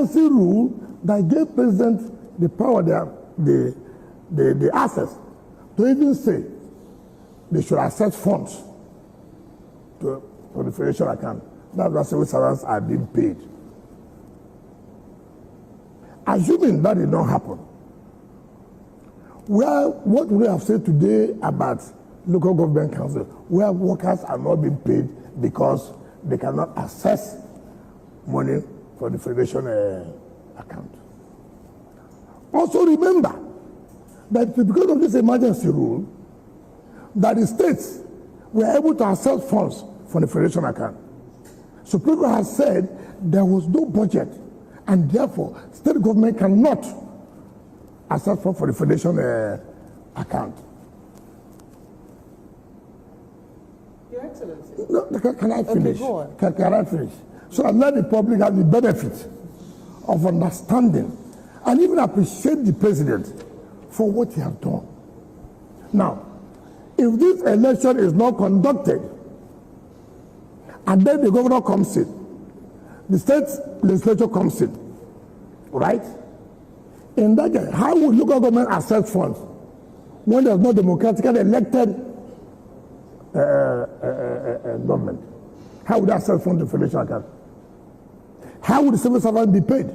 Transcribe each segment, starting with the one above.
rule that gave president the power, the access to even say they should access funds to the federation account. That's why civil servants are being paid. Assuming that did not happen, what we have said today about local government council, where workers are not being paid because they cannot access money for the federation account. Also remember that because of this emergency rule, that the states were able to access funds from the federation account. Supreme Court has said there was no budget, and therefore state government cannot access funds for the federation account. Your Excellency. No, can I finish? Okay, go on. Can I finish? So I let the public have the benefit of understanding and even appreciate the president for what he has done. Now, if this election is not conducted, and then the governor comes in, the state legislature comes in, right? In that case, how would local government access funds when there's no democratically elected government? How would they access funds to the federation account? How would the civil servant be paid?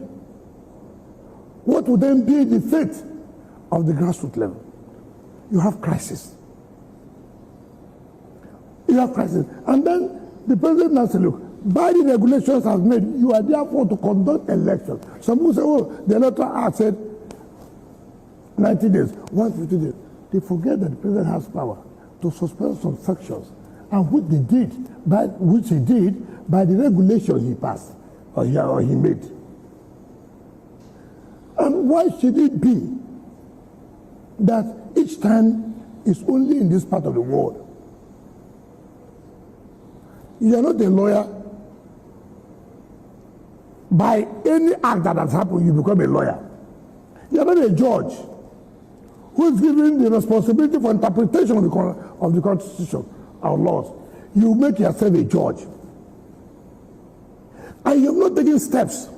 What would then be the fate of the grassroots level? You have crisis. You have crisis. And then the president now said, look, by the regulations I've made, you are therefore to conduct elections. Some people say, oh, the electoral act said 90 days, 150 days. They forget that the president has power to suspend some sections, and which he did by the regulation he passed or he made. And why should it be that each time is only in this part of the world? You are not a lawyer. By any act that has happened, you become a lawyer. You are not a judge who is given the responsibility for interpretation of the Constitution or laws. You make yourself a judge. And you have not taken steps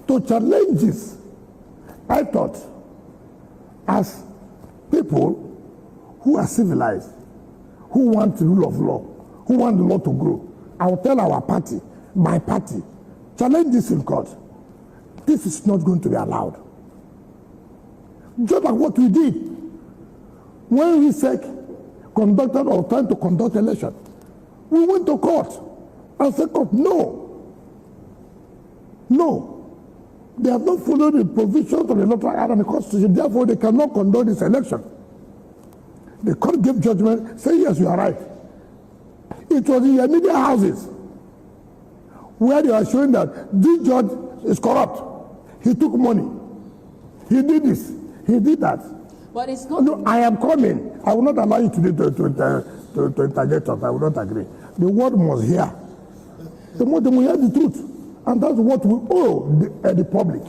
to challenge this. I thought, as people who are civilized, who want the rule of law, who want the law to grow, I will tell our party, my party, challenge this in court. This is not going to be allowed. Just like what we did when we conducted or tried to conduct election. We went to court and said, no. They have not followed the provisions of the electoral act and the Constitution, therefore they cannot conduct this election. The court gave judgment, saying, yes, you are right. It was in the media houses where they are showing that this judge is corrupt. He took money. He did this. He did that. But it's not. No, I am coming. I will not allow you today to interject us. I will not agree. The world must hear. The world must hear the truth. And that's what we owe the public.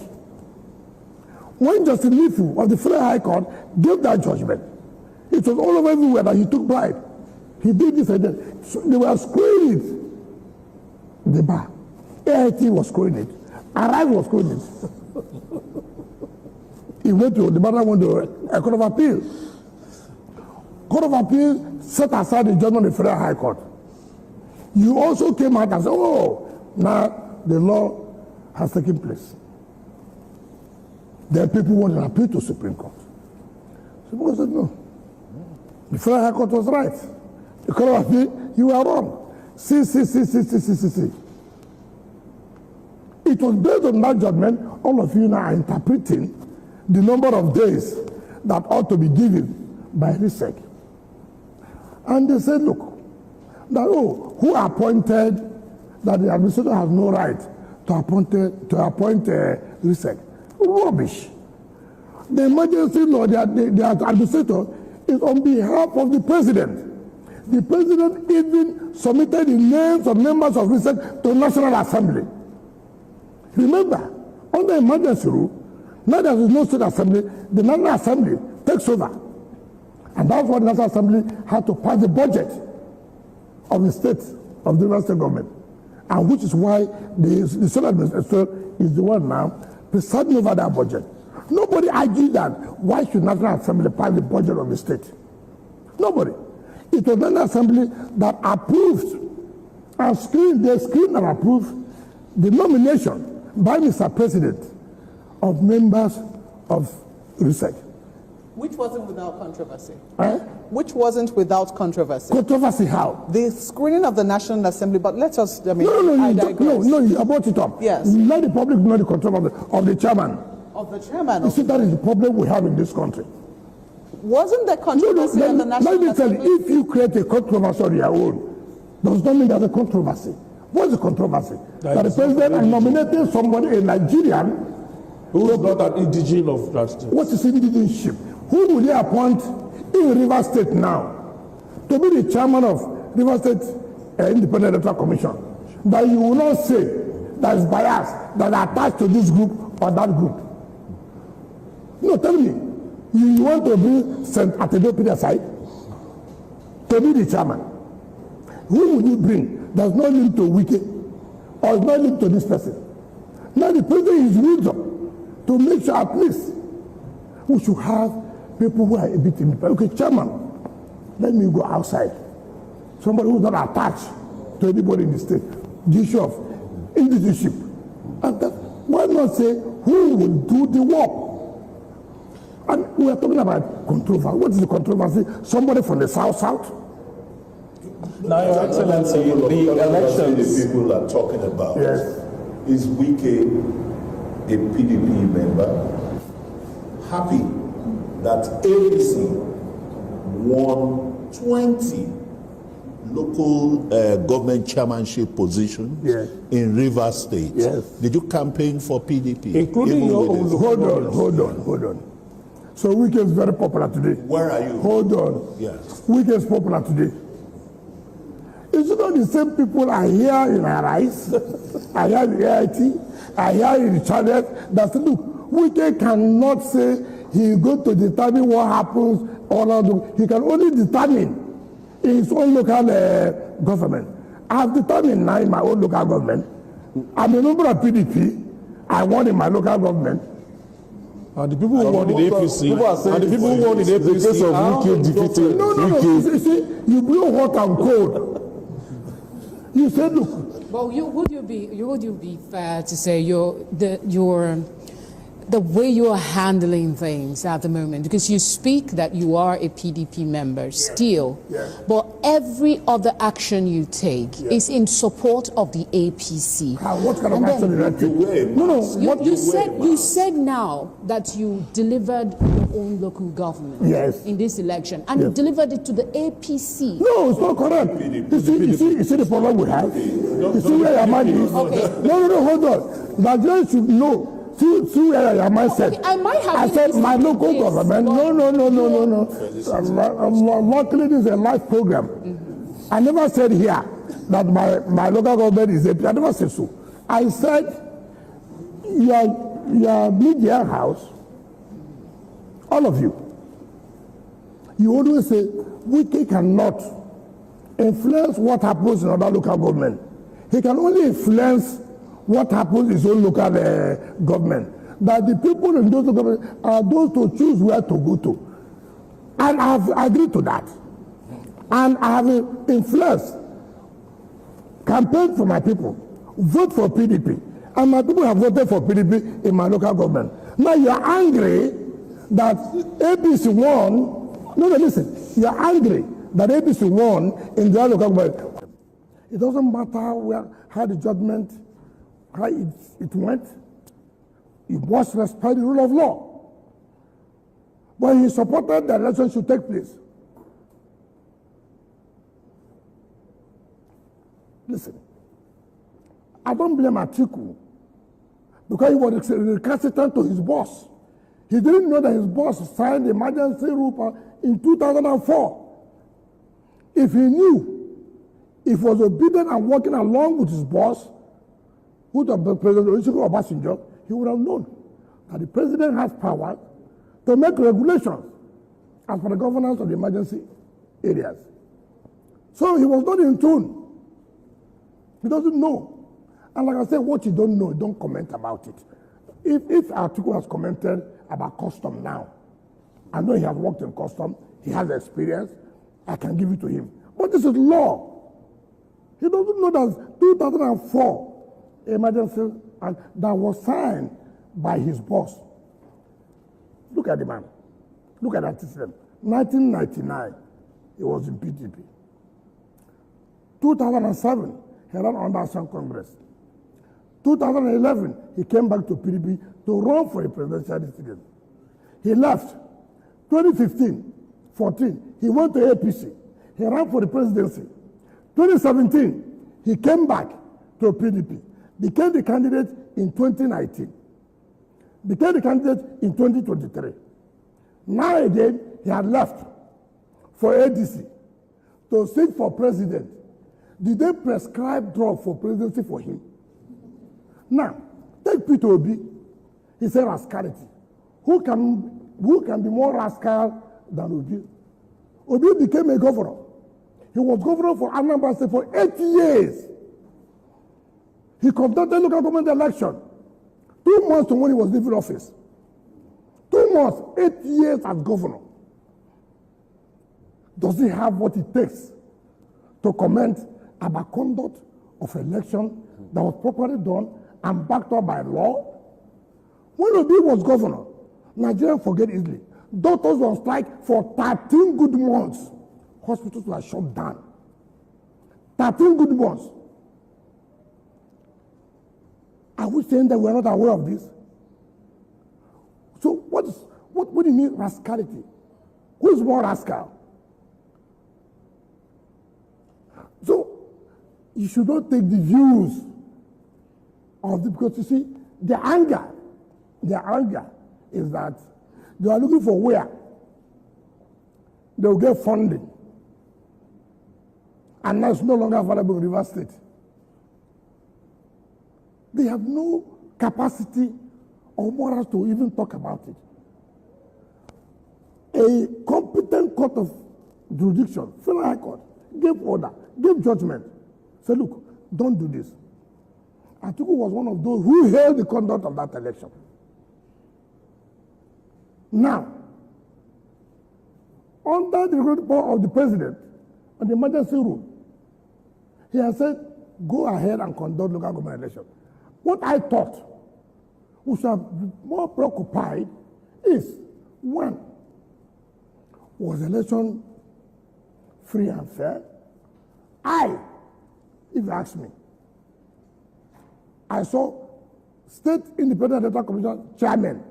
When Justice Lifu of the Federal High Court gave that judgment, it was all over everywhere that he took bribe. He did this and that. So they were screwing it. The bar. AIT was screwing it. Arrive was screwing it. The matter went to a Court of Appeal. Court of Appeal set aside the judgment of the Federal High Court. You also came out and said, oh, now the law has taken place. Then people want to appeal to Supreme Court. Supreme Court said, no. The Federal High Court was right. The Court of Appeal, you were wrong. See. It was based on that judgment, all of you now are interpreting the number of days that ought to be given by RISEC. And they said, look, that, who appointed that the administrator has no right to appoint RISEC? Rubbish. The emergency law, the administrator, is on behalf of the president. The president even submitted the names of members of RISEC to National Assembly. Remember, under emergency rule, now there is no state assembly, the National Assembly takes over. And that's why the National Assembly had to pass the budget of the state, of the state government. and which is why the Senate administration is the one now presiding over that budget. Nobody argued that why should National Assembly pass the budget of the state. Nobody. It was the National Assembly that approved and screened and approved the nomination by Mr. President of members of RISEC. Which wasn't without controversy. Eh? Which wasn't without controversy. Controversy how? The screening of the National Assembly, but let us, I mean, you brought it up. Yes. Let the public know the controversy of the chairman. Of the chairman. You see, that is the problem we have in this country. Wasn't there controversy on the National Let me tell Assembly? you, if you create a controversy on your own, does not mean there's a controversy. What's the controversy? That the president nominated somebody, a Nigerian, who is not an indigenous of that state. What is citizenship? Who will they appoint in River State now to be the chairman of River State Independent Electoral Commission? That you will not say that is biased, that are attached to this group or that group. No, tell me, you want to bring St. Atedopidi aside to be the chairman? Who will you bring? There's no link to Wike or no link to this person. Now the president is wisdom to make sure at least we should have people who are a bit independent. Okay, chairman, let me go outside. Somebody who's not attached to anybody in the state. The issue of indigenship. And that, why not say who will do the work? And we are talking about controversy. What is the controversy? Somebody from the south. Now, Your Excellency, the elections. The people are talking about. Yes. Is Wike a PDP member? Happy that ABC won 20 local government chairmanship positions in Rivers State. Yes. Did you campaign for PDP? Including your own. Hold on. So Wike is very popular today. Where are you? Hold on. Yes. Wike is popular today. It's not the same people I hear in Arise, I hear in AIT, I hear in the channel that say, look, Wike cannot say he is going to determine what happens or not. He can only determine in his own local government. I have determined now in my own local government. I'm a member of PDP. I won in my local government. And the people who won in the APC, and the people who won in the APC, the case of Wike defeated. No. You see, you blow hot and cold. You said, look. Well, would you be fair to say the way you are handling things at the moment, because you speak that you are a PDP member still, but every other action you take is in support of the APC. What kind of action did I take? No. You said now that you delivered your own local government in this election, and you delivered it to the APC. No, it's not correct. You see the problem we have? You see where your mind is? Okay. No, hold on. Nigerians should know. See where your mind said. Okay, I might have. I said my local government. No. Luckily, this is a live program. I never said here that my local government is APC. I never said so. I said your media house, all of you, you always say Wike cannot influence what happens in other local government. He can only influence what happens in his own local government. That the people in those local governments are those to choose where to go to. And I have agreed to that. And I have influenced, campaigned for my people, vote for PDP. And my people have voted for PDP in my local government. Now you are angry that APC won. No, listen. You are angry that APC won in their local government. It doesn't matter how the judgment, how it went. You must respect the rule of law. But he supported that election should take place. Listen, I don't blame Atiku because he was recalcitrant to his boss. He didn't know that his boss signed the emergency rule in 2004. If he knew, if he was obedient and working along with his boss, who the President Olusegun Obasanjo, he would have known that the president has power to make regulations as for the governance of the emergency areas. So he was not in tune. He doesn't know And like I said, what you don't know, don't comment about it. If Atiku has commented about custom now, I know he has worked in custom, he has experience, I can give it to him. But this is law. He doesn't know that 2004 emergency and that was signed by his boss. Look at the man. Look at that system. 1999, he was in PDP. 2007, he ran under Action Congress. 2011, he came back to PDP to run for a presidential ticket. He left. 2015, 14, he went to APC. He ran for the presidency. 2017, he came back to PDP, became the candidate in 2019, became the candidate in 2023. Now again, he had left for ADC to seek for president. Did they prescribe drug for presidency for him? Now, take Peter Obi. He said rascality. Who can be more rascal than Obi? Obi became a governor. He was governor for Anambra State for 8 years. He conducted local government election 2 months to when he was leaving office. 2 months, 8 years as governor. Does he have what it takes to comment about conduct of election that was properly done and backed up by law? When Obi was governor, Nigerians forget easily. Doctors were on strike for 13 good months. Hospitals were shut down. 13 good months. Are we saying that we're not aware of this? So what do you mean rascality? Who is more rascal? So you should not take the views of the, because you see, the anger is that they are looking for where they will get funding. And now it's no longer available in River State. They have no capacity or morals to even talk about it. A competent court of jurisdiction, Federal High Court, gave order, gave judgment. Said, look, don't do this. Atiku was one of those who held the conduct of that election. Now, under the report of the president on the emergency rule, he has said, go ahead and conduct local government election. What I thought we should be more preoccupied is, one, was the election free and fair? If you ask me, I saw State Independent Electoral Commission chairman.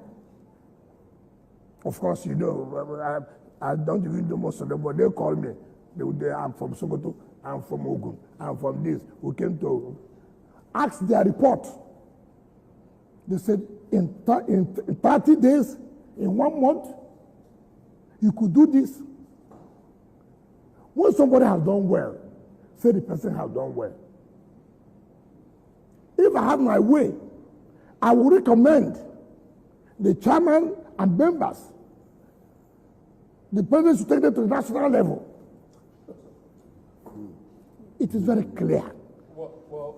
Of course, you know, I don't even know most of them, but they call me. I'm from Sokoto, I'm from Ogun, I'm from this. We came to ask their report. They said, in 30 days, in 1 month, you could do this. When somebody has done well, say the person has done well. If I have my way, I would recommend the chairman and members, the president should take them to the national level. It is very clear.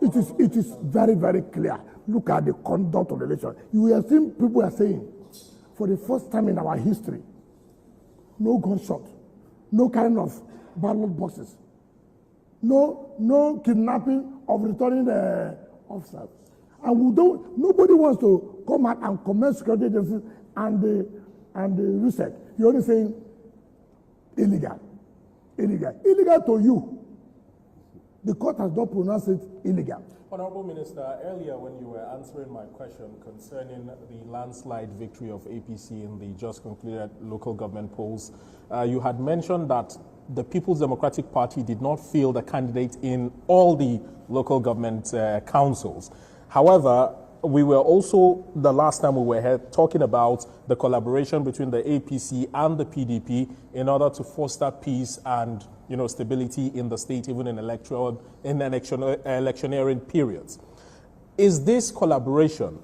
It is very, very clear. Look at the conduct of the election. You have seen people are saying, for the first time in our history, no gunshot, no kind of ballot boxes, no kidnapping of returning officers. And nobody wants to come out and commend security agencies and the research. You're only saying illegal. Illegal to you. The court has not pronounced it illegal. Honorable Minister, earlier when you were answering my question concerning the landslide victory of APC in the just concluded local government polls, you had mentioned that the People's Democratic Party did not field a candidate in all the local government councils. However, we were also, the last time we were here, talking about the collaboration between the APC and the PDP in order to foster peace and stability in the state, even in electioneering periods. Is this collaboration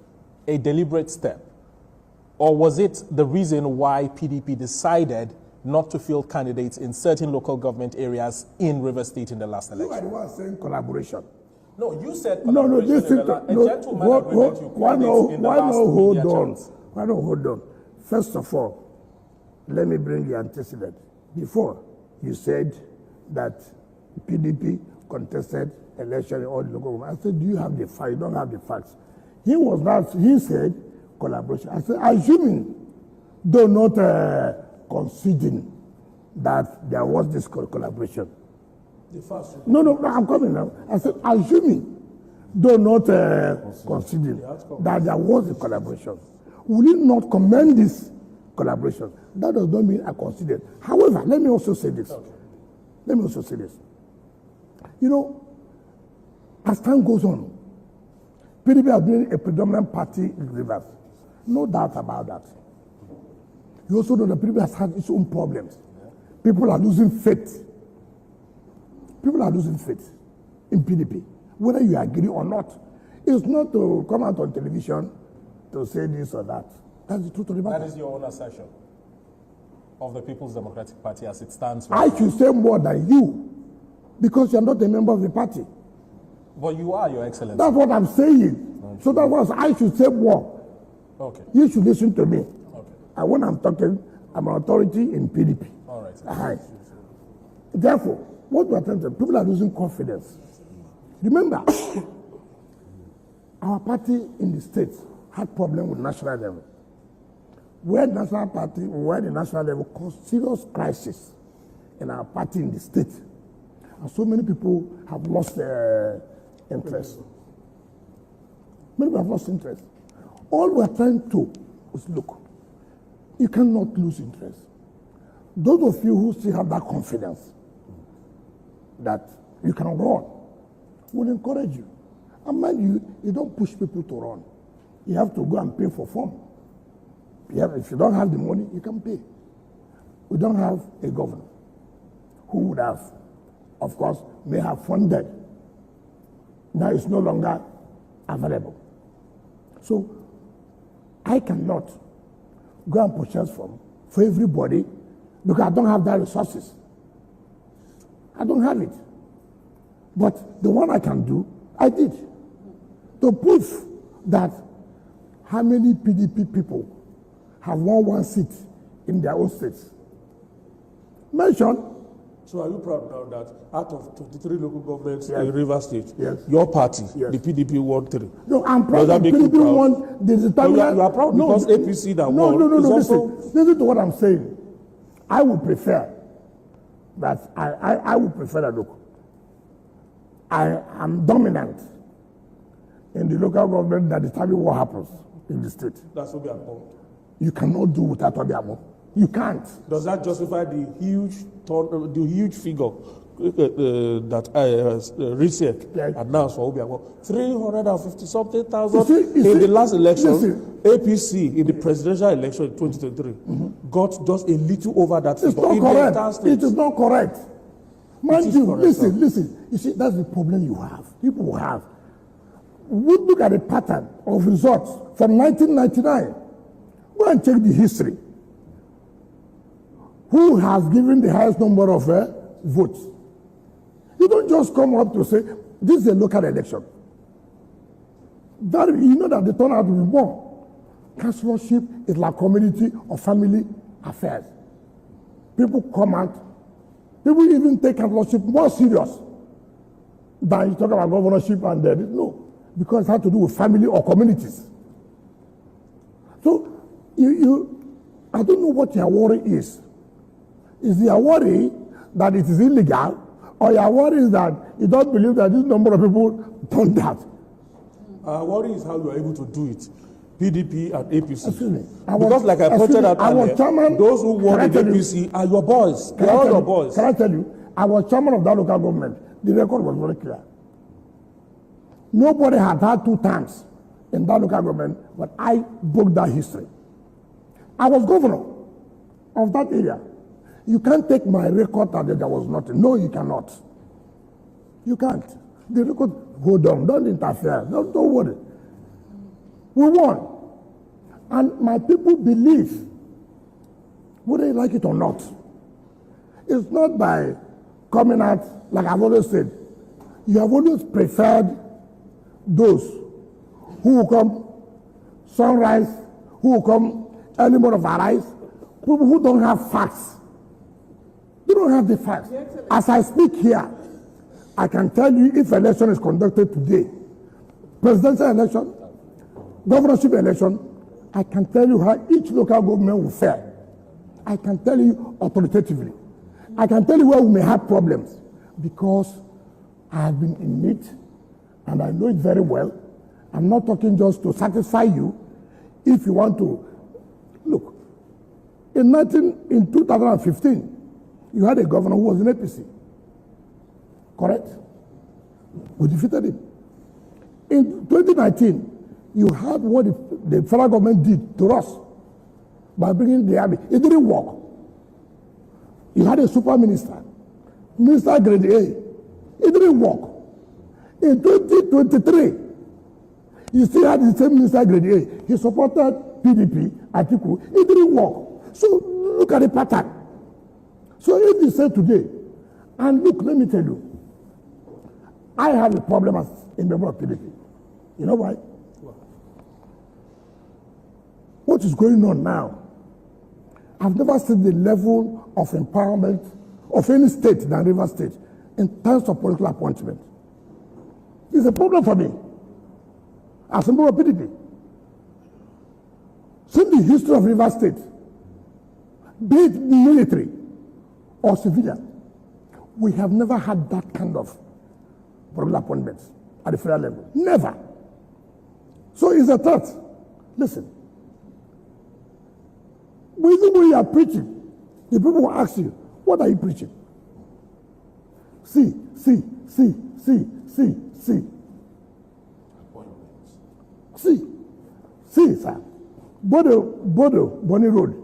a deliberate step, or was it the reason why PDP decided not to field candidates in certain local government areas in River State in the last election? You are the one saying collaboration. No, you said No, collaboration listen in to a gentleman agreement you why called no, it in the why last no hold media on? chats. Why not hold on? First of all, let me bring the antecedent. Before, you said that PDP contested election in all the local government. I said, do you have the facts? You don't have the facts. He said collaboration. I said, assuming, though not conceding that there was this collaboration. No, I'm coming now. I said, assuming, though not conceding that there was a collaboration, will you not commend this collaboration? That does not mean I considered. However, let me also say this. Let me also say this. You know, as time goes on, PDP has been a predominant party in Rivers. No doubt about that. You also know that PDP has had its own problems. People are losing faith. People are losing faith in PDP, whether you agree or not. It's not to come out on television to say this or that. That's the truth of the matter. That is your own assertion of the People's Democratic Party as it stands I right now. should say more than you, because you're not a member of the party. But you are, Your Excellency. That's what I'm saying. So that's what I should say more. Okay. You should listen to me. Okay. And when I'm talking, I'm an authority in PDP. All right. Right. Therefore, what we're trying to do, people are losing confidence. Remember, our party in the states had problem with national level. Where the national level caused serious crisis in our party in the state. And so many people have lost their interest. Many people have lost interest. All we're trying to is, look, you cannot lose interest. Those of you who still have that confidence that you can run, will encourage you. And mind you, you don't push people to run. You have to go and pay for form. If you don't have the money, you can pay. We don't have a governor who would have, of course, may have funded. Now it's no longer available. So I cannot go and purchase form for everybody because I don't have that resources. I don't have it. But the one I can do, I did. To prove that how many PDP people have won one seat in their own states. Mention. So are you proud now that out of 23 local governments Yes. in Rivers State, Yes. your party, Yes. the PDP, won 3? No, I'm proud Does that that make you PDP proud? won the No, determinant. you are proud because APC that won No, is listen. also- Listen to what I'm saying. I would prefer that I would prefer that, look, I am dominant in the local government that determines what happens in the state. That's what we are called. You cannot do without Obiamo. You can't. Does that justify the huge figure that Reset Yes. announced for Obiako? 350-something thousand You see, in the last election. listen. APC in the presidential election in 2023 got just a little over that It's figure. not in the entire correct. state. It is not correct. Mind is you, correct, sir. listen. You see, that's the problem you have. People have. We look at the pattern of results from 1999. Go and check the history. Who has given the highest number of votes? You don't just come up to say, this is a local election. That, you know that the turnout will be more. Councillorship is like community or family affairs. People come out. People even take councillorship more serious than you talk about governorship and no, because it has to do with family or communities. So I don't know what your worry is. Is your worry that it is illegal, or your worry is that you don't believe that this number of people done that? Our worry is how you are able to do it. PDP and APC. Excuse me. Because like I pointed out earlier, chairman, those who won in can I tell you- APC are your boys. They Can I are all tell your you- boys. Can I tell you, I was chairman of that local government. The record was very clear. Nobody had had 2 times in that local government, but I broke that history. I was governor of that area. You can't take my record that there was nothing. No, you cannot. You can't. The record, hold on, don't interfere. Don't worry. We won. And my people believe, whether you like it or not. It's not by coming out, like I've always said, you have always preferred those who will come sunrise, who will come early morning of arise, people who don't have facts. They don't have the facts. As I speak here, I can tell you if election is conducted today, presidential election, governorship election, I can tell you how each local government will fare. I can tell you authoritatively. I can tell you where we may have problems because I have been in it and I know it very well. I'm not talking just to satisfy you. If you want to, look, in 2015, you had a governor who was in APC. Correct? We defeated him. In 2019, you had what the federal government did to us by bringing the army. It didn't work. You had a super minister, minister grade A. It didn't work. In 2023, you still had the same minister grade A. He supported PDP, Atiku. It didn't work. So look at the pattern. So if you say today, and look, let me tell you, I have a problem as a member of PDP. You know why? What is going on now? I've never seen the level of empowerment of any state than Rivers State in terms of political appointment. It's a problem for me as a member of PDP. See the history of Rivers State, be it military or civilian, we have never had that kind of political appointments at the federal level. Never. So it's a threat. Listen. Even when you are preaching, the people will ask you, what are you preaching? See. See, sir. Bodo, Bonny Road,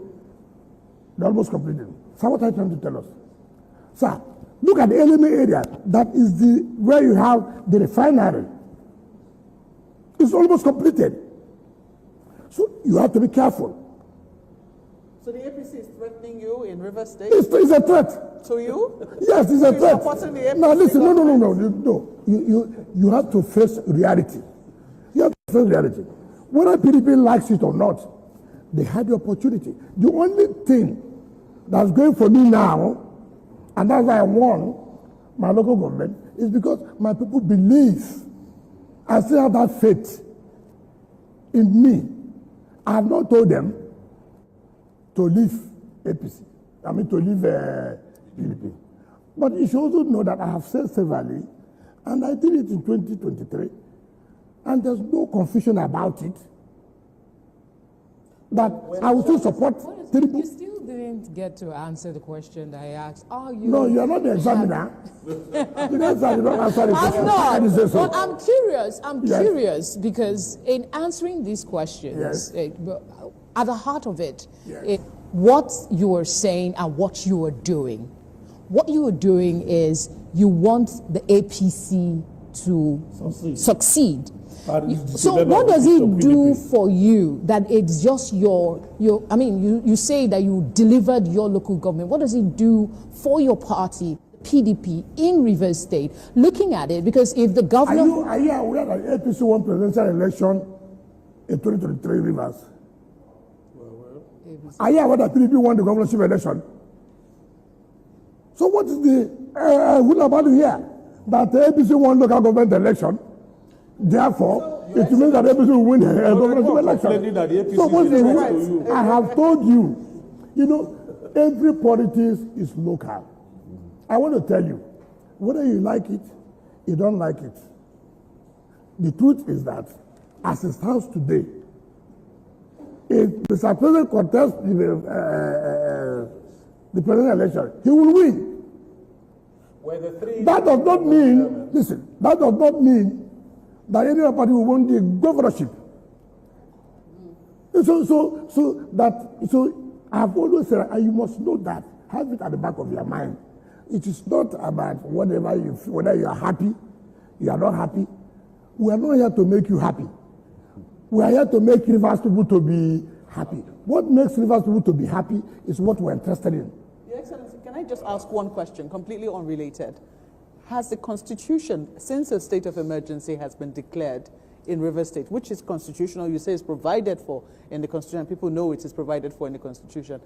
they're almost completed. So what are you trying to tell us? Sir, look at the enemy area. That is where you have the refinery. It's almost completed. So you have to be careful. So the APC is threatening you in River State? It's a threat. To you? Yes, it's a threat. Supporting the APC? Now listen, no. You have to face reality. You have to face reality. Whether PDP likes it or not, they had the opportunity. The only thing that's going for me now, and that's why I won my local government, is because my people believe and still have that faith in me. I have not told them to leave APC. I mean to leave PDP. But you should also know that I have said severally, and I did it in 2023, and there's no confusion about it, that I will still support Tinubu. You still didn't get to answer the question that I asked. Are you? No, you are not the examiner. You don't answer the question. I'm not. So. But I'm curious. I'm curious because in answering these questions, at the heart of it, what you are saying and what you are doing. What you are doing is you want the APC to succeed. So what does it do for you that it's just I mean, you say that you delivered your local government. What does it do for your party, PDP, in Rivers State? Looking at it, because if the governor... Are you aware that APC won presidential election in 2023 Rivers? Are you aware that PDP won the governorship election? So what is the rule about here? That the APC won local government election. Therefore, it means that APC will win the governorship election. So what's the rule? I have told you, every politics is local. I want to tell you, whether you like it, you don't like it. The truth is that, as it stands today, if Mr. President contests the presidential election, he will win. That does not mean, that does not mean that any other party will win the governorship. So I have always said, and you must know that, have it at the back of your mind. It is not about whatever you feel, whether you are happy, you are not happy. We are not here to make you happy. We are here to make Rivers people to be happy. What makes Rivers people to be happy is what we're interested in. Your Excellency, can I just ask one question, completely unrelated? has the Constitution, since a state of emergency has been declared in River State, which is constitutional, you say is provided for in the Constitution, people know it is provided for in the Constitution,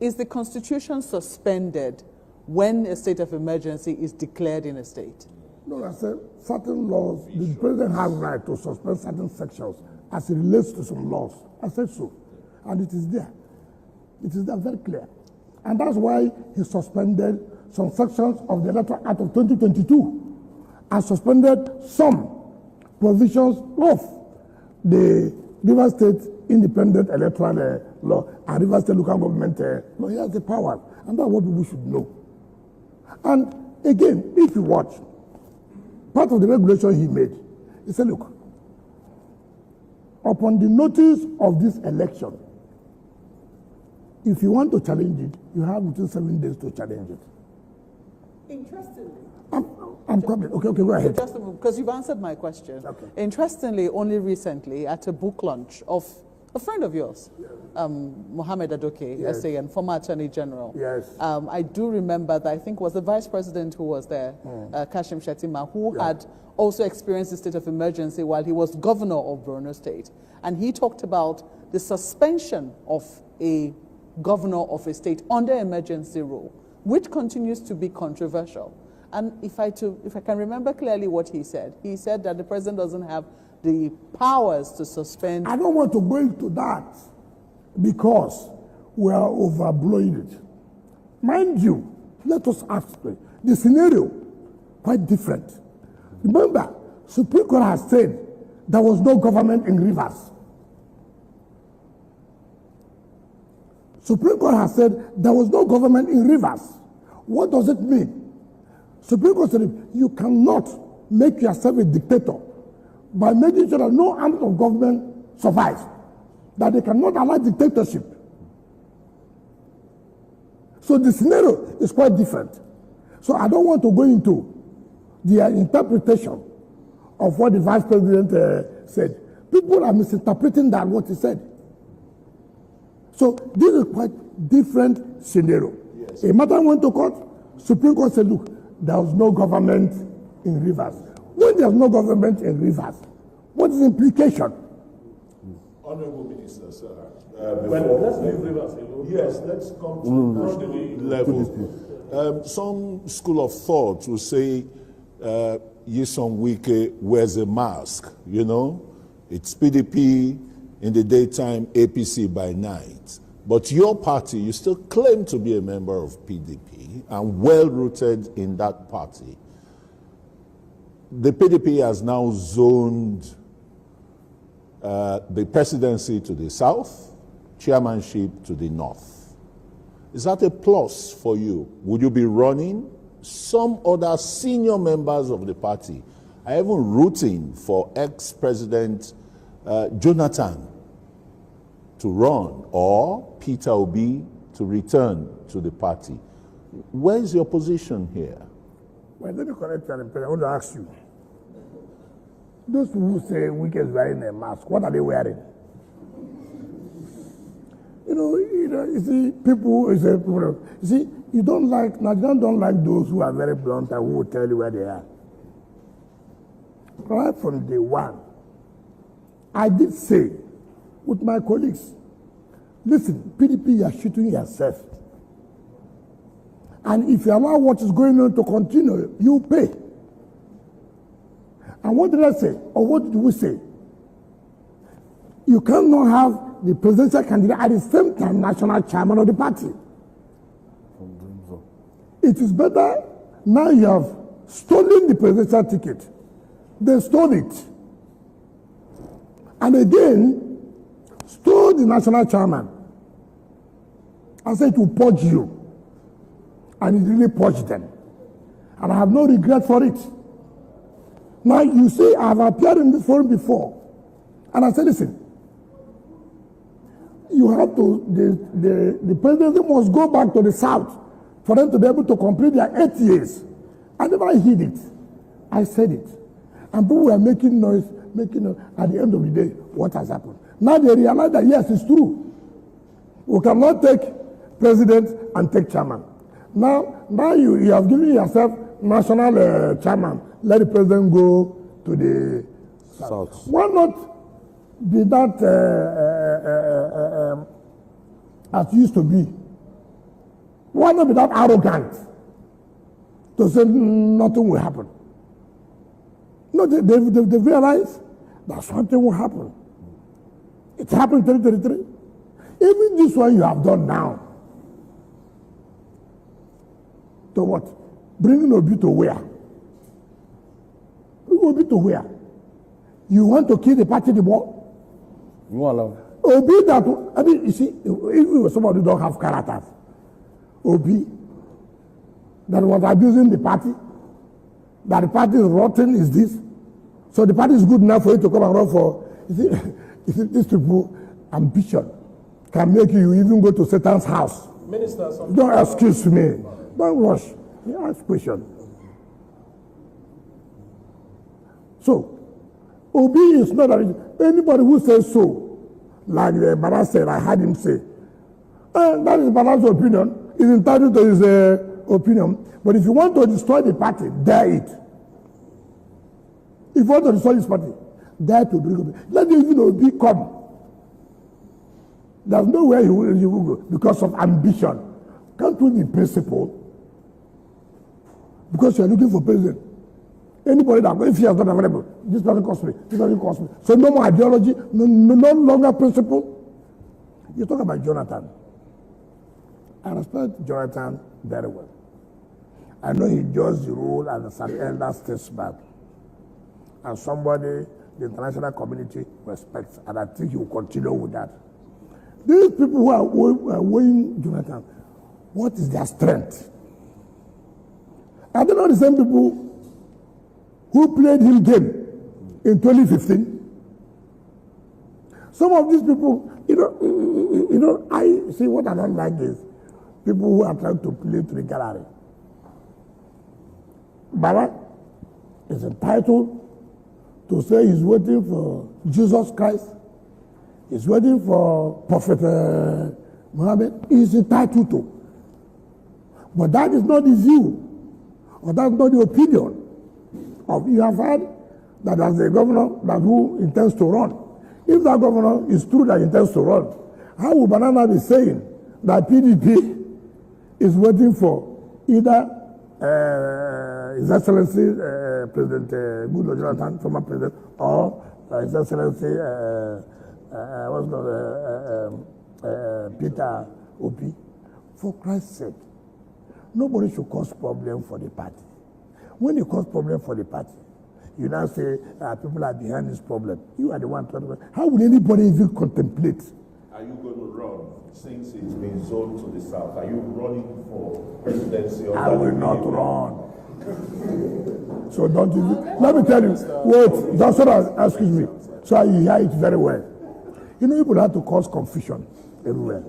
is the Constitution suspended when a state of emergency is declared in a state? No, I said certain laws, the president has right to suspend certain sections as it relates to some laws. I said so. And it is there. It is there very clear. And that's why he suspended some sections of the Electoral Act of 2022 and suspended some provisions of the River State Independent Electoral Law and River State Local Government Law. He has the power. And that's what people should know. And again, if you watch, part of the regulation he made, he said, look, upon the notice of this election, if you want to challenge it, you have between 7 days to challenge it. Interestingly. I'm coming. Okay, go ahead. Just because you've answered my question. Okay. Interestingly, only recently, at a book launch of a friend of yours, Mohammed Adoke, yes, SAN, former Attorney General. Yes. I do remember that I think was the Vice President who was there, Kashim Shettima, who had also experienced the state of emergency while he was governor of Borno State. And he talked about the suspension of a governor of a state under emergency rule, which continues to be controversial. And if I can remember clearly what he said that the president doesn't have the powers to suspend. I don't want to go into that because we are overblowing it. Mind you, let us ask the scenario quite different. Remember, Supreme Court has said there was no government in Rivers. Supreme Court has said there was no government in Rivers. What does it mean? Supreme Court said you cannot make yourself a dictator by making sure that no arm of government survives, that they cannot allow dictatorship. So the scenario is quite different. So I don't want to go into the interpretation of what the Vice President said. People are misinterpreting that, what he said. So this is quite different scenario. Yes. A matter went to court, Supreme Court said, look, there was no government in Rivers. When there's no government in Rivers, what is the implication? Honorable Minister, sir. Let's leave Rivers alone. Yes, let's come to national level. Some school of thought will say, Nyesom Wike wears a mask, you know. It's PDP in the daytime, APC by night. But your party, you still claim to be a member of PDP and well-rooted in that party. The PDP has now zoned the presidency to the south, chairmanship to the north. Is that a plus for you? Would you be running? Some other senior members of the party are even rooting for ex-president Jonathan to run or Peter Obi to return to the party. Where is your position here? Well, let me correct you. I want to ask you. Those who say Wike is wearing a mask, what are they wearing? You see, people, you see, Nigerians don't like those who are very blunt and who will tell you where they are. Right from day one, I did say with my colleagues, listen, PDP, you are shooting yourself. And if you allow what is going on to continue, you pay. And what did I say? Or what did we say? You cannot have the presidential candidate at the same time national chairman of the party. It is better now you have stolen the presidential ticket. They stole it. And again, stole the national chairman. And said it will purge you. And it really purged them. And I have no regret for it. Now, you see, I have appeared in this forum before. And I said, listen, you have to, the presidency must go back to the south for them to be able to complete their 8 years. I never hid it. I said it. And people were making noise, at the end of the day, what has happened? Now they realize that, yes, it's true. We cannot take president and take chairman. Now you have given yourself national chairman, let the president go to the south. Why not be that as used to be? Why not be that arrogant to say nothing will happen? No, they realize that something will happen. It happened in 2033. Even this one you have done now. To what? Bringing Obi to where? Obi to where? You want to kill the party the more? You won't allow. Obi that, I mean, you see, if somebody don't have characters, Obi that was abusing the party, that the party is rotten is this, so the party is good enough for you to come and run for, you see these people, ambition can make you even go to Satan's house. Minister, don't excuse me. Don't rush. You ask question. So, Obi is not anybody who says so, like the Baba said, I had him say, that is Baba's opinion. He's entitled to his opinion. But if you want to destroy the party, dare it. If you want to destroy this party, dare to bring Obi. Let even Obi come. There's nowhere he will go because of ambition. Can't we be principled? Because you're looking for president. Anybody that, if he has not available, this person costs me, this person costs me. So no more ideology, no longer principle. You talk about Jonathan. I respect Jonathan very well. I know he does the role as an elder statesman. And somebody the international community respects. And I think he will continue with that. These people who are weighing Jonathan, what is their strength? Are they not the same people who played him game in 2015? Some of these people, I see what I don't like is people who are trying to play to the gallery. Baba is entitled to say he's waiting for Jesus Christ. He's waiting for Prophet Muhammad. He's entitled to. But that is not the view, or that's not the opinion of, you have heard that as a governor that who intends to run. If that governor is true that intends to run, how would Banana be saying that PDP is waiting for either His Excellency President Goodluck Jonathan, former president, or His Excellency Peter Obi? For Christ's sake, nobody should cause problem for the party. When you cause problem for the party, you now say people are behind this problem. You are the one talking. How will anybody even contemplate? Are you going to run since it's been zoned to the south? Are you running for presidency? I will not run. So don't you? Let me tell you. Wait, just excuse me. So you hear it very well. You know, people have to cause confusion everywhere.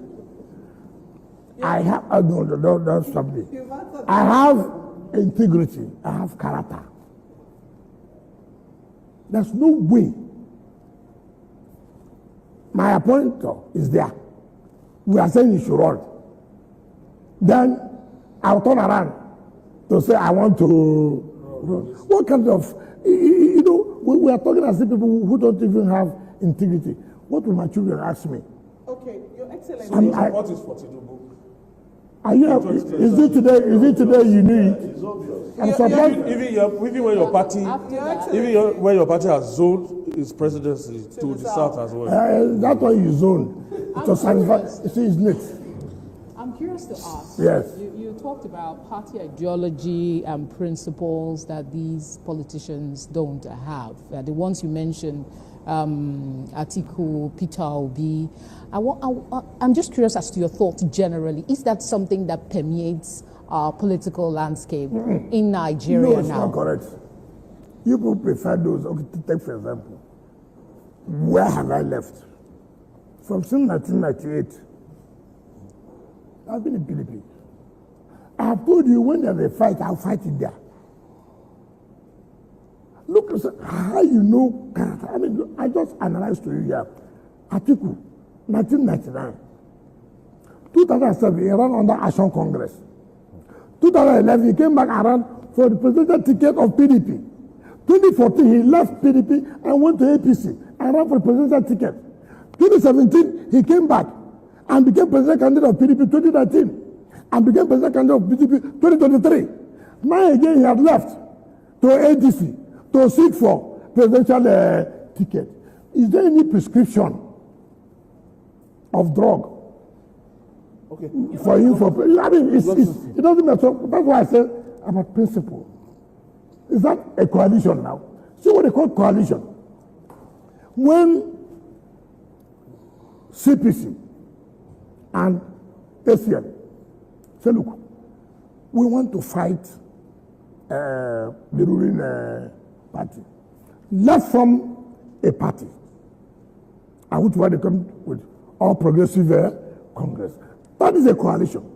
I have. Don't stop me. I have integrity. I have character. There's no way. My appointer is there. We are saying you should run. Then I'll turn around to say I want to run. What kind of, we are talking as if people who don't even have integrity. What will my children ask me? Okay, Your Excellency. So your support is for Tinubu. Is it today you knew it? It's obvious. I'm surprised. Even when your party, when your party has zoned its presidency to the south as well. That's why you zoned. To sacrifice. You see, it's next. I'm curious to ask. Yes. You talked about party ideology and principles that these politicians don't have. The ones you mentioned, Atiku, Peter Obi. I'm just curious as to your thoughts generally. Is that something that permeates our political landscape in Nigeria no, it's now? not correct. You people prefer those. Okay, to take for example, where have I left? From since 1998, I've been in PDP. I have told you when there's a fight, I'll fight it there. Look, how you know character. I mean, I just analyzed to you here. Atiku, 1999. 2007, he ran under Action Congress. 2011, he came back around for the presidential ticket of PDP. 2014, he left PDP and went to APC and ran for the presidential ticket. 2017, he came back and became presidential candidate of PDP 2019 and became presidential candidate of PDP 2023. Now again, he had left to ADC to seek for presidential ticket. Is there any prescription of drug for you? I mean, it doesn't matter. That's why I said about principle. Is that a coalition now? See what they call coalition. When CPC and ACN say, look, we want to fight the ruling party. Let's form a party. I would want to come with All Progressive Congress. That is a coalition.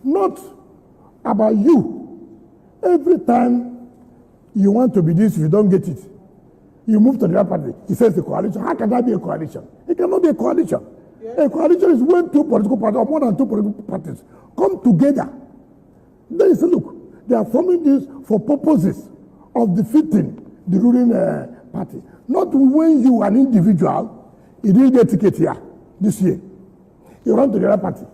Not about you. Every time you want to be this, if you don't get it, you move to the other party. He says a coalition. How can that be a coalition? It cannot be a coalition. Yeah. A coalition is when two political parties or more than two political parties come together. Then you say, look, they are forming this for purposes of defeating the ruling party. Not when you, an individual, you didn't get a ticket here this year. You run to the other party.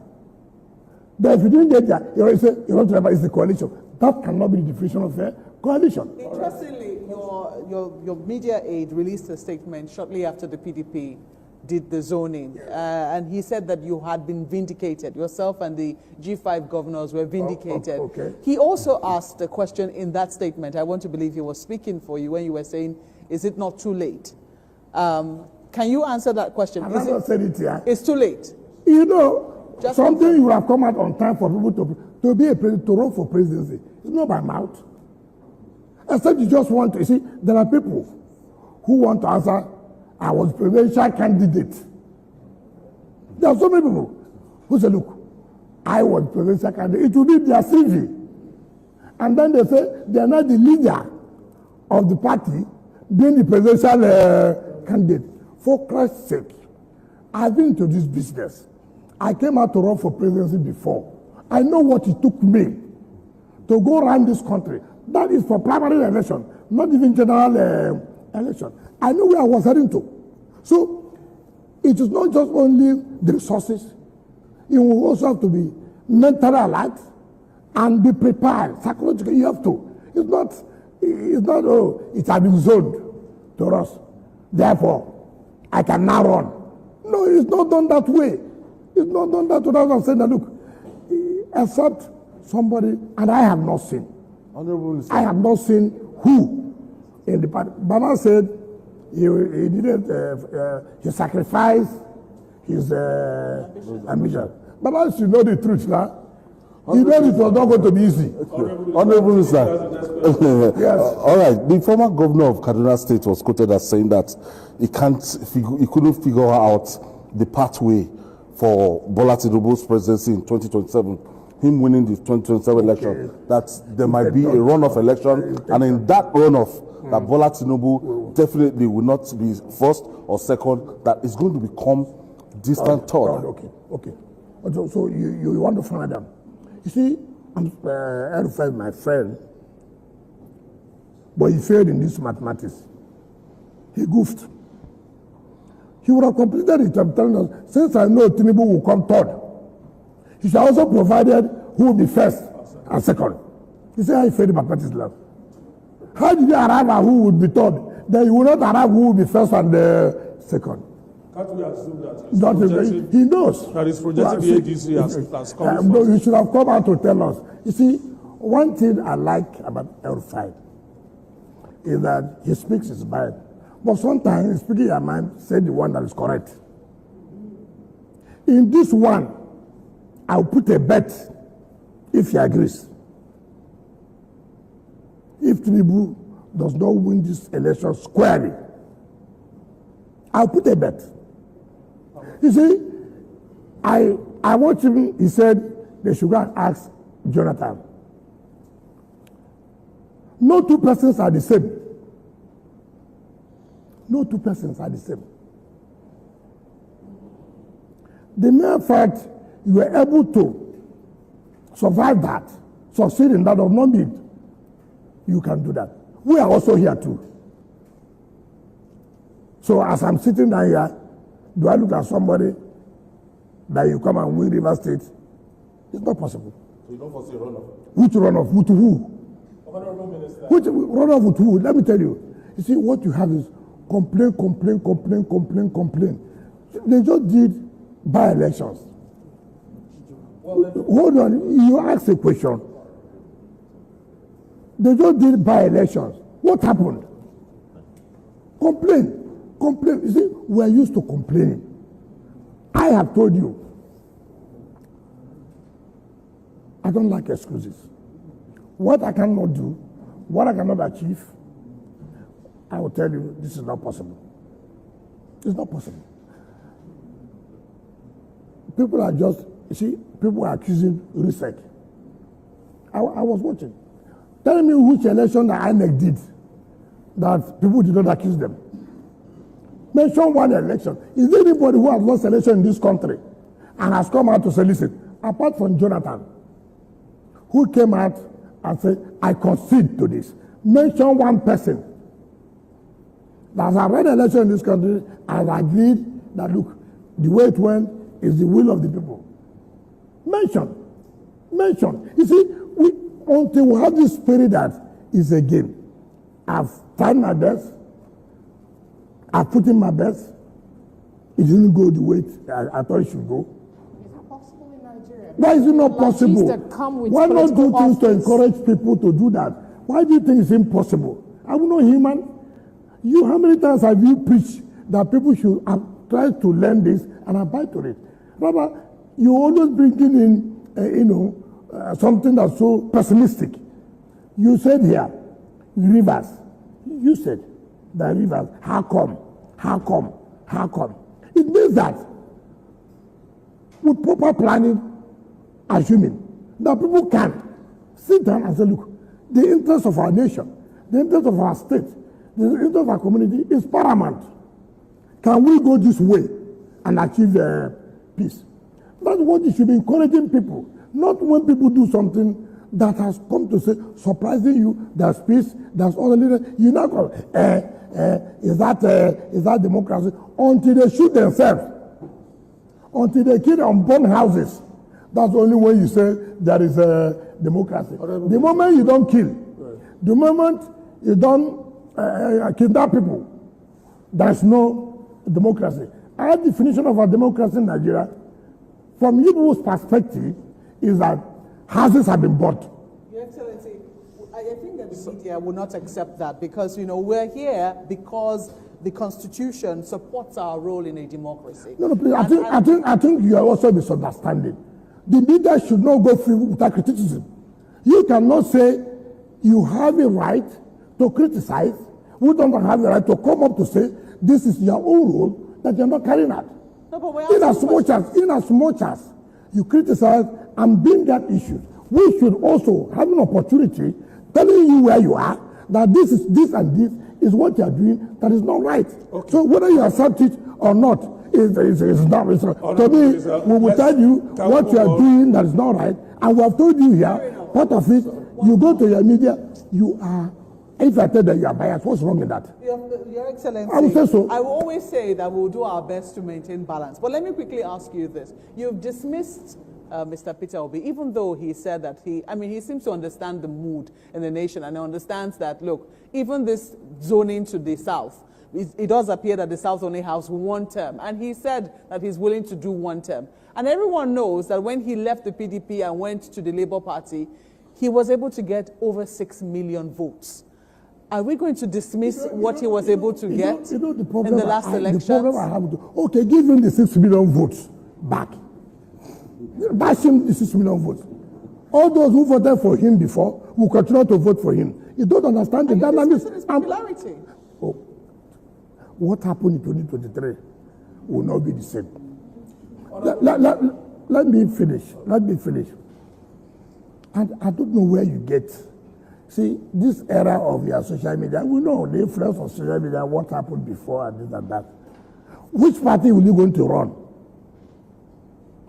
But if you didn't get there, you run to the other party, it's the coalition. That cannot be the definition of a coalition. Interestingly, your media aide released a statement shortly after the PDP did the zoning, and he said that you had been vindicated. Yourself and the G5 governors were vindicated. Okay. He also asked a question in that statement. I want to believe he was speaking for you when you were saying, is it not too late? Can you answer that question? I haven't said it here. It's too late. You know, just something you have come out on time for people to be a president, to run for presidency. It's not by mouth. Except you just want to, you see, there are people who want to answer, I was presidential candidate. There are so many people who say, look, I was presidential candidate. It will be their CV. And then they say they are not the leader of the party being the presidential candidate. For Christ's sake, I've been into this business. I came out to run for presidency before. I know what it took me to go around this country. That is for primary election, not even general election. I know where I was heading to. So it is not just only the resources. You will also have to be mentally alert and be prepared psychologically. You have to. It's not, oh, it has been zoned to us. Therefore, I can now run. No, it's not done that way. It's not done that way. I'm saying that, look, except somebody, and I have not seen. I have not seen who in the party. Baba said he didn't, he sacrificed his ambition. Baba should know the truth now. He knows it was not going to be easy. Honorable Minister. Yes. All right. The former governor of Kaduna State was quoted as saying that he couldn't figure out the pathway for Bola Tinubu's presidency in 2027. Him winning the 2027 election, that there might be a runoff election, and in that runoff, that Bola Tinubu definitely will not be first or second, that is going to become distant third. Okay. So you want to find them. You see, Elrufai, my friend, but he failed in this mathematics. He goofed. He would have completed it. I'm telling us, since I know Tinubu will come third, he should also provided who will be first and second. You see how he failed in mathematics lab. How did he arrive at who would be third? Then he will not arrive who will be first and second. Can't we assume that he knows. That is projecting the ADC as coming no, you should have come out to tell us. You see, one thing I like about Elrufai is that he speaks his mind. But sometimes, speaking your mind, say the one that is correct. In this one, I'll put a bet if he agrees. If Tinubu does not win this election squarely, I'll put a bet. You see, I watched him, he said they should go and ask Jonathan. No two persons are the same. No two persons are the same. The mere fact you were able to survive that, succeed in that, does not mean you can do that. We are also here too. So as I'm sitting down here, do I look at somebody that you come and win River State? It's not possible. So you don't foresee a runoff? Which runoff? With who? Honorable Minister. Which runoff with who? Let me tell you. You see, what you have is complain. They just did by-elections. Hold on, you asked a question. They just did by-elections. What happened? Complain. You see, we are used to complaining. I have told you, I don't like excuses. What I cannot do, what I cannot achieve, I will tell you, this is not possible. It's not possible. People are just, you see, people are accusing research. I was watching. Tell me which election that INEC did that people did not accuse them. Mention one election. Is there anybody who has lost election in this country and has come out to solicit, apart from Jonathan, who came out and said, I concede to this? Mention one person that has run election in this country and agreed that, look, the way it went is the will of the people. Mention. You see, until we have this spirit that is a game. I've tried my best. I've put in my best. It didn't go the way I thought it should go. Is it possible in Nigeria? Why is it not possible? Why not do things to encourage people to do that? Why do you think it's impossible? Are we not human? How many times have you preached that people should try to learn this and abide to it? Rather, you always bring in, something that's so pessimistic. You said here, rivers. You said the rivers. How come? It means that with proper planning, assuming that people can sit down and say, look, the interest of our nation, the interest of our state, the interest of our community is paramount. Can we go this way and achieve peace? That's what you should be encouraging people. Not when people do something that has come to say, surprising you, there's peace, there's order. You now go, is that democracy? Until they shoot themselves, until they kill and burn houses, that's only when you say there is a democracy. The moment you don't kill, the moment you don't kidnap people, there's no democracy. Our definition of a democracy in Nigeria, from people's perspective, is that houses have been bought. Your Excellency, I think that the media will not accept that because, we're here because the Constitution supports our role in a democracy. No, please. I think you are also misunderstanding. The media should not go free without criticism. You cannot say you have a right to criticize. We don't have a right to come up to say this is your own role that you're not carrying out. No, but in as much as you criticize and bring that issue, we should also have an opportunity telling you where you are, that this and this is what you are doing that is not right. Okay. So whether you accept it or not, is not. To me, we will tell you what you are doing that is not right, and we have told you here, part of it, you go to your media, you are, if I tell that you are biased, what's wrong with that? Your Excellency, I will say so. I will always say that we'll do our best to maintain balance. But let me quickly ask you this. You've dismissed Mr. Peter Obi, even though he said that he seems to understand the mood in the nation and he understands that, look, even this zoning to the south, it does appear that the south only has one term. And he said that he's willing to do one term. And everyone knows that when he left the PDP and went to the Labour Party, he was able to get over 6 million votes. Are we going to dismiss what he was able to get in the last elections? The problem I have okay, give him the 6 million votes back. Bash him the 6 million votes. All those who voted for him before will continue to vote for him. You don't understand the dynamics. Popularity. What happened in 2023 will not be the same. Let me finish. And I don't know where you get. See, this era of your social media, we know the influence of social media, what happened before and this and that. Which party will you going to run?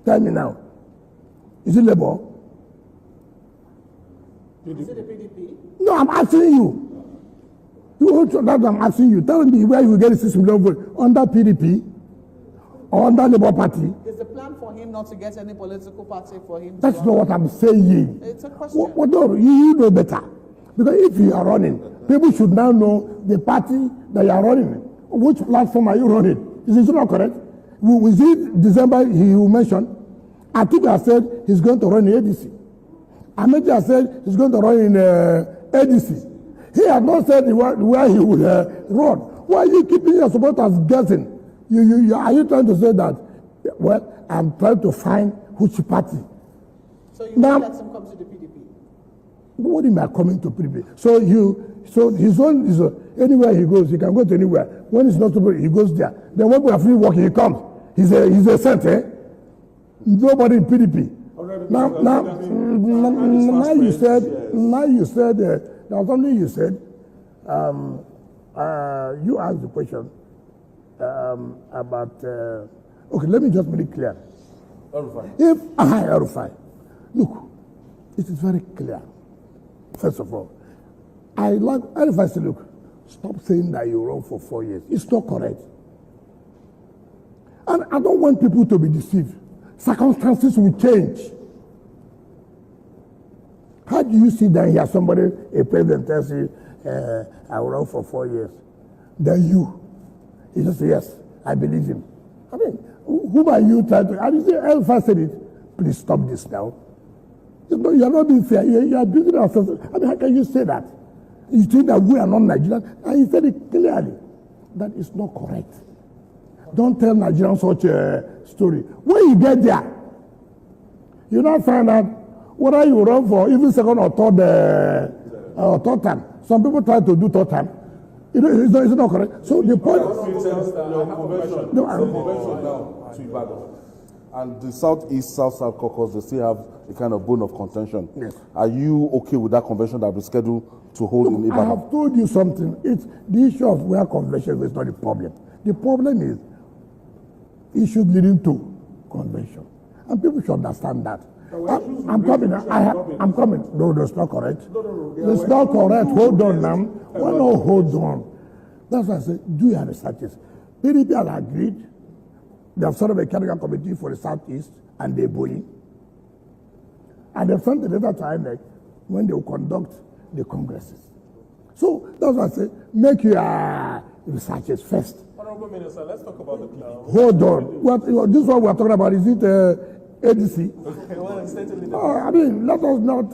Tell me now. Is it Labour? Is it the PDP? No, I'm asking you. That I'm asking you. Tell me where you get the 6 million votes. Under PDP or under Labour Party? Is the plan for him not to get any political party for him? That's not what I'm saying. It's a question. No, you know better. Because if you are running, people should now know the party that you are running. Which platform are you running? Is it not correct? Was it December he mentioned? Atiku has said he's going to run in ADC. Ahmed has said he's going to run in ADC. He has not said where he would run. Why are you keeping your supporters guessing? Are you trying to say that, well, I'm trying to find which party? So you now, let him come to the PDP? What do you mean coming to PDP? So his own is anywhere he goes, he can go to anywhere. When it's not supposed, he goes there. Then when we are free working, he comes. He's a saint, eh? Nobody in PDP. Now you said there was something you said. You asked the question about. Okay, let me just make it clear. If Arufai, look, it is very clear. First of all, Arufai said, look, stop saying that you run for 4 years. It's not correct. And I don't want people to be deceived. Circumstances will change. How do you sit down here, somebody, a president tells you, I will run for 4 years. Then you just say, yes, I believe him. I mean, who are you trying to, and you say, Alpha said it, please stop this now. You are not being fair. You are building ourselves. I mean, how can you say that? You think that we are not Nigerian? And he said it clearly. That is not correct. Don't tell Nigerians such a story. When you get there, you now find out whether you run for even second or third time. Some people try to do third time. It's not correct. So the point. And the South caucus, they still have a kind of bone of contention. Yes. Are you okay with that convention that was scheduled to hold in Ibadan? I have told you something. It's the issue of where convention is not the problem. The problem is issues leading to convention. And people should understand that. I'm coming. I'm coming. No, that's not correct. It's not correct. Hold on now. Why not hold on? That's why I say, do your researches. PDP has agreed. They have set up a technical committee for the Southeast, and they're bullying. And they sent the letter to INEC when they will conduct the congresses. So that's why I say, make your researches first. Honorable Minister, let's talk about the PDP. Hold on. This one we're talking about, is it ADC? Well, I mean, let us not.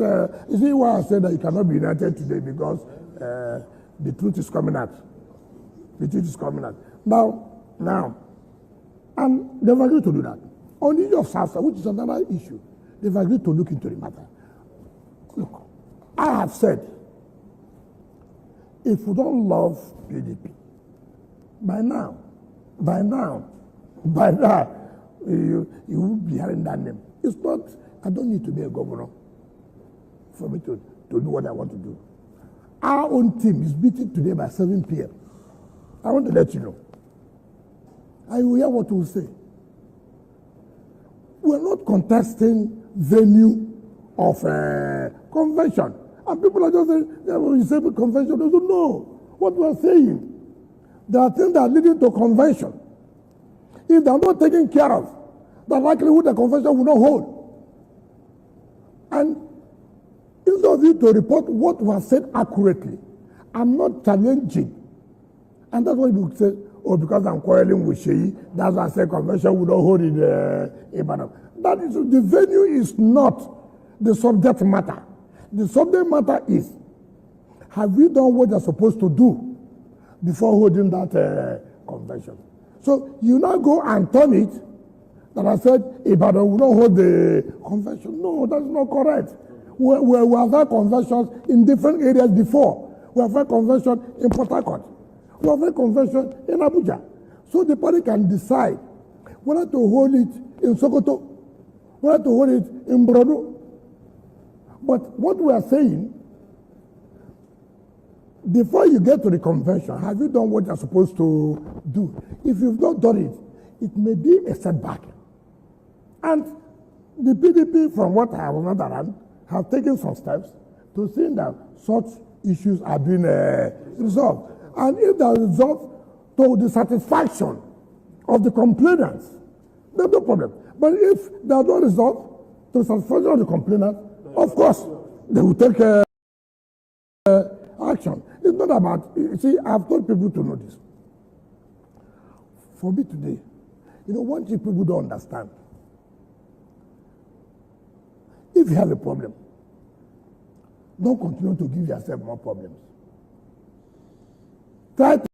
You see why I said that you cannot be united today, because the truth is coming out. The truth is coming out. Now, and they've agreed to do that. On the issue of SASA, which is another issue, they've agreed to look into the matter. Look, I have said, if you don't love PDP, by now, you will be hearing that name. It's not, I don't need to be a governor for me to do what I want to do. Our own team is meeting today by 7 p.m. I want to let you know. I will hear what you will say. We're not contesting venue of a convention. And people are just saying, when you say convention, they don't know what we're saying. There are things that are leading to convention. If they are not taken care of, the likelihood the convention will not hold. And instead of you to report what was said accurately, I'm not challenging. And that's why people say, oh, because I'm quarreling with Sheyi, that's why I say convention will not hold in Ibadan. That is, the venue is not the subject matter. The subject matter is, have we done what you're supposed to do before holding that convention? So you now go and turn it, that I said Ibadan will not hold the convention. No, that's not correct. We have had conventions in different areas before. We have had convention in Port Harcourt. We have had convention in Abuja. So the party can decide whether to hold it in Sokoto, whether to hold it in Brodo. But what we are saying, before you get to the convention, have you done what you're supposed to do? If you've not done it, it may be a setback. And the PDP, from what I have not around, have taken some steps. to see that such issues are being resolved. And if they are resolved to the satisfaction of the complainants, there's no problem. But if they are not resolved to the satisfaction of the complainant, of course, they will take action. It's not about, you see, I've told people to know this. For me today, one thing people don't understand. If you have a problem, don't continue to give yourself more problems. Try to